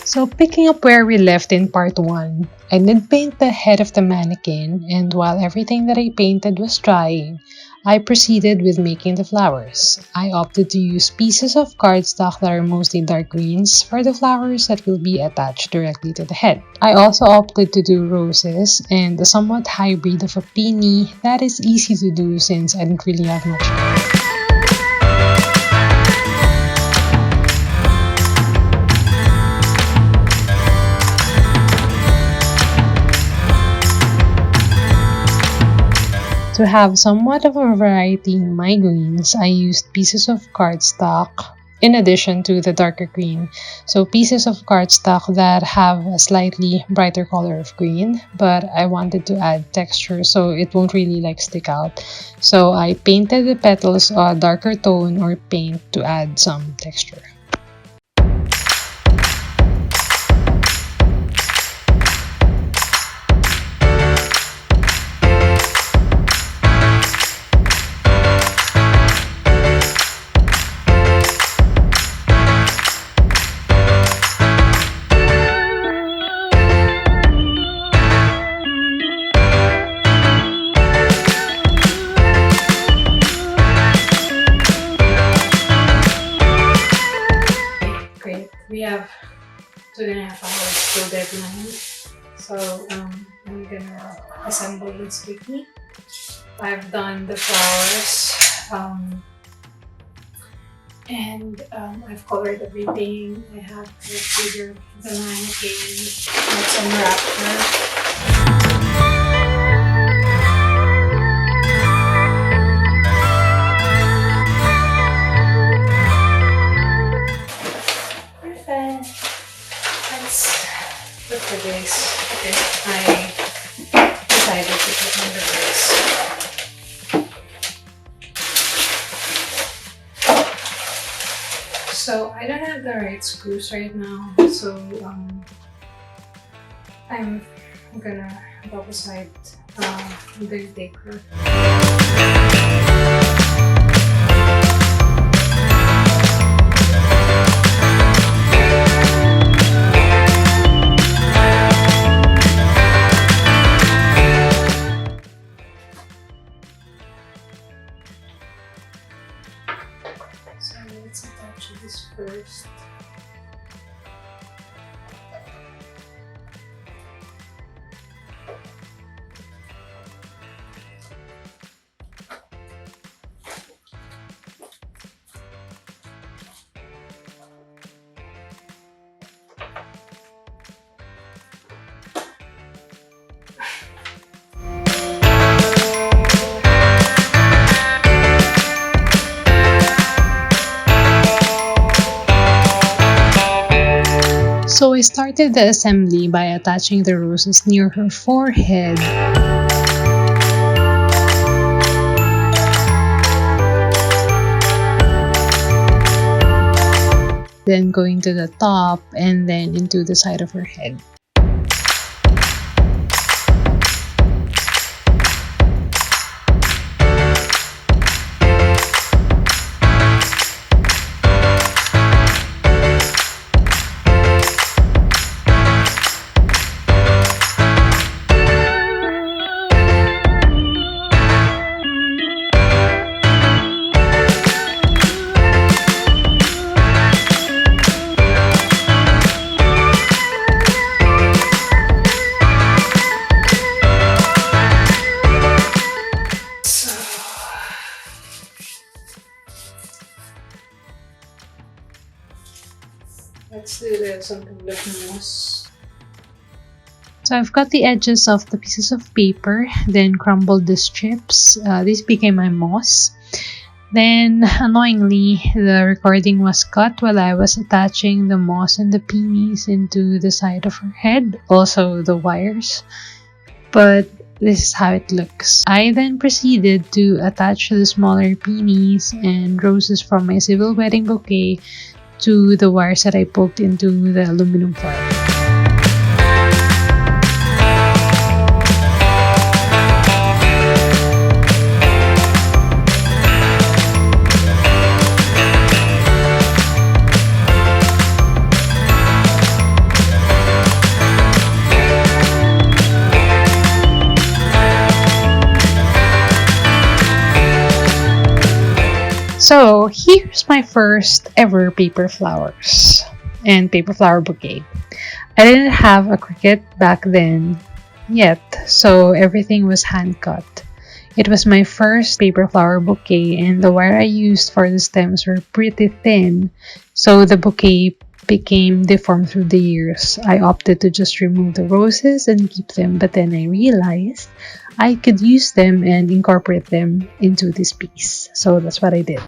So picking up where we left in part 1, I did paint the head of the mannequin, and while everything that I painted was drying, I proceeded with making the flowers. I opted to use pieces of cardstock that are mostly dark greens for the flowers that will be attached directly to the head. I also opted to do roses and a somewhat hybrid of a peony that is easy to do since I didn't really have much time. To have somewhat of a variety in my greens, I used pieces of cardstock in addition to the darker green. So pieces of cardstock that have a slightly brighter color of green, but I wanted to add texture so it won't really stick out. So I painted the petals a darker tone or paint to add some texture. We have 2.5 hours till deadline, so I'm gonna assemble this quickly. I've done the flowers, and I've colored everything. I have the figure, the mannequin, and some wrapper. Look for this. Okay, I decided to put on the base. So I don't have the right screws right now, so I'm gonna go beside the taker. So let's attach this first. So I started the assembly by attaching the roses near her forehead. Then going to the top and then into the side of her head. Let's do something like moss. So I've got the edges of the pieces of paper, then crumbled the strips. This became my moss. Then, annoyingly, the recording was cut while I was attaching the moss and the peonies into the side of her head, also the wires. But this is how it looks. I then proceeded to attach the smaller peonies and roses from my civil wedding bouquet to the wires that I poked into the aluminum foil. So here's my first ever paper flowers and paper flower bouquet. I didn't have a Cricut back then yet, so everything was hand cut. It was my first paper flower bouquet, and the wire I used for the stems were pretty thin, so the bouquet became deformed through the years. I opted to just remove the roses and keep them, but then I realized I could use them and incorporate them into this piece, so that's what I did.